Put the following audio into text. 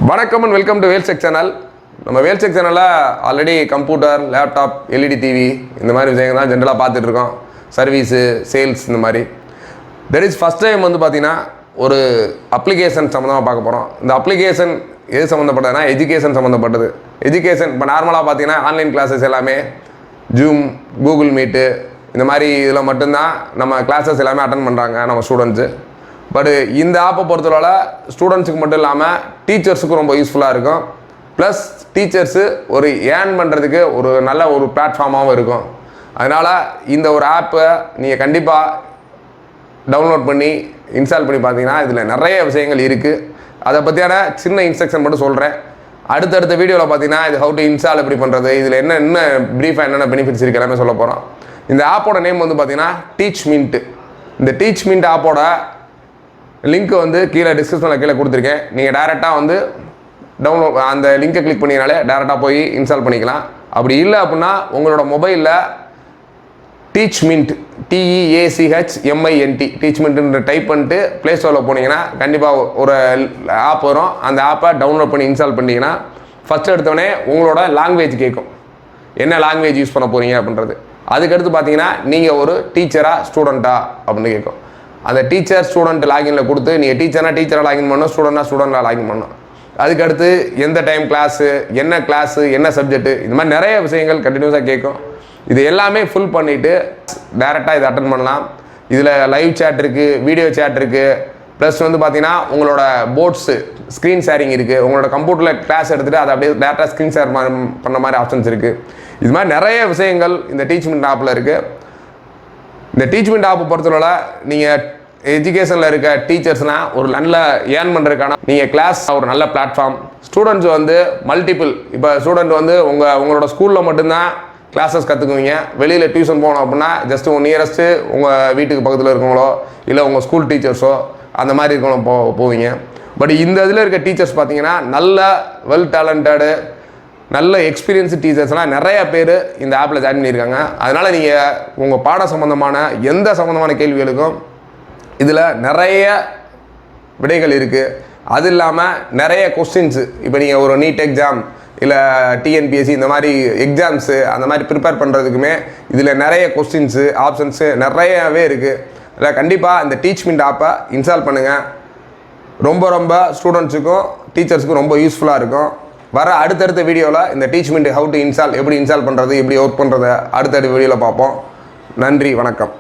வணக்கம் and welcome to வேல்செக் channel. நம்ம வேல்செக் சேனலில் already computer, laptop, LED TV இந்த மாதிரி விஷயங்கள் தான் ஜென்ரலாக பார்த்துட்ருக்கோம். சர்வீஸு, சேல்ஸ் இந்த மாதிரி. தெர் இஸ் ஃபஸ்ட் டைம் பார்த்தீங்கன்னா ஒரு அப்ளிகேஷன் சம்மந்தமாக பார்க்க போகிறோம். இந்த அப்ளிகேஷன் எது சம்மந்தப்பட்டதுன்னா எஜுகேஷன் சம்மந்தப்பட்டது. எஜுகேஷன் இப்போ நார்மலாக பார்த்தீங்கன்னா ஆன்லைன் கிளாஸஸ் எல்லாமே ஜூம், கூகுள் மீட்டு இந்த மாதிரி இதில் மட்டும்தான் நம்ம கிளாஸஸ் எல்லாமே அட்டன் பண்ணுறாங்க நம்ம ஸ்டூடெண்ட்ஸு. பட் இந்த ஆப்பை பொறுத்தவரை ஸ்டூடெண்ட்ஸுக்கு மட்டும் இல்லாமல் டீச்சர்ஸுக்கும் ரொம்ப யூஸ்ஃபுல்லாக இருக்கும். ப்ளஸ் டீச்சர்ஸு ஒரு ஏர்ன் பண்ணுறதுக்கு ஒரு நல்ல ஒரு பிளாட்ஃபார்மாகவும் இருக்கும். அதனால் இந்த ஒரு ஆப்பை நீங்கள் கண்டிப்பாக டவுன்லோட் பண்ணி இன்ஸ்டால் பண்ணி பார்த்தீங்கன்னா இதில் நிறைய விஷயங்கள் இருக்குது. அதை பற்றியான சின்ன இன்ஸ்ட்ரக்ஷன் மட்டும் சொல்கிறேன். அடுத்தடுத்த வீடியோவில் பார்த்தீங்கன்னா இது ஹவு டு இன்ஸ்டால் எப்படி பண்ணுறது, இதில் என்ன ப்ரீஃபாக என்னென்ன பெனிஃபிட்ஸ் இருக்குது எல்லாமே சொல்ல போகிறோம். இந்த ஆப்போட நேம் பார்த்தீங்கன்னா டீச் மின்ட். இந்த டீச் மின்ட் ஆப்போட லிங்க் கீழே டிஸ்கிரிப்ஷனில் கீழே கொடுத்துருக்கேன். நீங்கள் டேரெக்டாக டவுன்லோட் அந்த லிங்கை கிளிக் பண்ணினாலே டேரெக்டாக போய் இன்ஸ்டால் பண்ணிக்கலாம். அப்படி இல்லை அப்படின்னா உங்களோட மொபைலில் டீச் மின்ட் TEACHMINT டீச் மின்ட்ன்ற டைப் பண்ணிட்டு ப்ளே ஸ்டோரில் போனீங்கன்னா கண்டிப்பாக ஒரு ஆப் வரும். அந்த ஆப்பை டவுன்லோட் பண்ணி இன்ஸ்டால் பண்ணிங்கன்னா ஃபஸ்ட்டு எடுத்தோடனே உங்களோட லாங்குவேஜ் கேட்கும், என்ன லாங்குவேஜ் யூஸ் பண்ண போகிறீங்க அப்படின்றது. அதுக்கடுத்து பார்த்தீங்கன்னா நீங்கள் ஒரு டீச்சரா ஸ்டூடெண்ட்டா அப்படின்னு கேட்கும். அந்த டீச்சர் ஸ்டூடெண்ட் லாகினில் கொடுத்து நீங்கள் டீச்சராக லாகின் பண்ணணும், ஸ்டூடெண்ட்டாக லாகின் பண்ணணும். அதுக்கடுத்து எந்த டைம் கிளாஸு, என்ன சப்ஜெக்ட்டு, இந்த மாதிரி நிறைய விஷயங்கள் கண்டினியூஸாக கேட்கும். இது எல்லாமே ஃபுல் பண்ணிவிட்டு டேரெக்டாக இதை அட்டன் பண்ணலாம். இதில் லைவ் சேட் இருக்குது, வீடியோ சேட் இருக்குது. ப்ளஸ் பார்த்தீங்கன்னா உங்களோட போர்ட்ஸு ஸ்க்ரீன் ஷேரிங் இருக்குது. உங்களோட கம்ப்யூட்டரில் கிளாஸ் எடுத்துகிட்டு அதை அப்படியே டேரெக்டாக ஸ்க்ரீன் ஷேர் பண்ண மாதிரி ஆப்ஷன்ஸ் இருக்குது. இது மாதிரி நிறைய விஷயங்கள் இந்த டீச்மெண்ட் ஆப்பில் இருக்குது. இந்த டீச்மெண்ட் ஆப்பை பொறுத்தவரை நீங்கள் எஜுகேஷனில் இருக்க டீச்சர்ஸ்னால் ஒரு நல்ல ஏர்ன் பண்ணுறதுக்கான நீங்கள் கிளாஸ் ஒரு நல்ல பிளாட்ஃபார்ம். Students multiple. இப்போ ஸ்டூடெண்ட் உங்களோட ஸ்கூலில் மட்டும்தான் கிளாஸஸ் கற்றுக்குவீங்க. வெளியில் டியூஷன் போகணும் அப்படின்னா ஜஸ்ட் நியரஸ்ட்டு உங்கள் வீட்டுக்கு பக்கத்தில் இருக்கவங்களோ இல்லை உங்கள் ஸ்கூல் டீச்சர்ஸோ அந்த மாதிரி இருக்கவங்களோ போவீங்க. பட் இந்த இதில் இருக்க டீச்சர்ஸ் பார்த்தீங்கன்னா நல்ல வெல் டேலண்டடு, நல்ல எக்ஸ்பீரியன்ஸு டீச்சர்ஸ்லாம் நிறைய பேர் இந்த ஆப்பில் ஜாயின் பண்ணியிருக்காங்க. அதனால் நீங்கள் உங்கள் பாடம் சம்மந்தமான எந்த சம்மந்தமான கேள்விகளுக்கும் இதில் நிறைய விடைகள் இருக்குது. அது இல்லாமல் நிறைய கொஸ்டின்ஸு, இப்போ நீங்கள் ஒரு நீட் எக்ஸாம் இல்லை TNPSC இந்த மாதிரி எக்ஸாம்ஸு அந்த மாதிரி ப்ரிப்பேர் பண்ணுறதுக்குமே இதில் நிறைய கொஸ்டின்ஸு ஆப்ஷன்ஸு நிறையவே இருக்குது. அதில் கண்டிப்பாக இந்த டீச்மெண்ட் ஆப்பை இன்ஸ்டால் பண்ணுங்கள். ரொம்ப ஸ்டூடெண்ட்ஸுக்கும் டீச்சர்ஸுக்கும் ரொம்ப யூஸ்ஃபுல்லாக இருக்கும். வர அடுத்தடுத்த வீடியோவில் இந்த டீச்மெண்ட் ஹவு டு எப்படி இன்ஸ்டால் பண்ணுறது, எப்படி ஒர்க் பண்ணுறது அடுத்தடுத்த வீடியோவில் பார்ப்போம். நன்றி, வணக்கம்.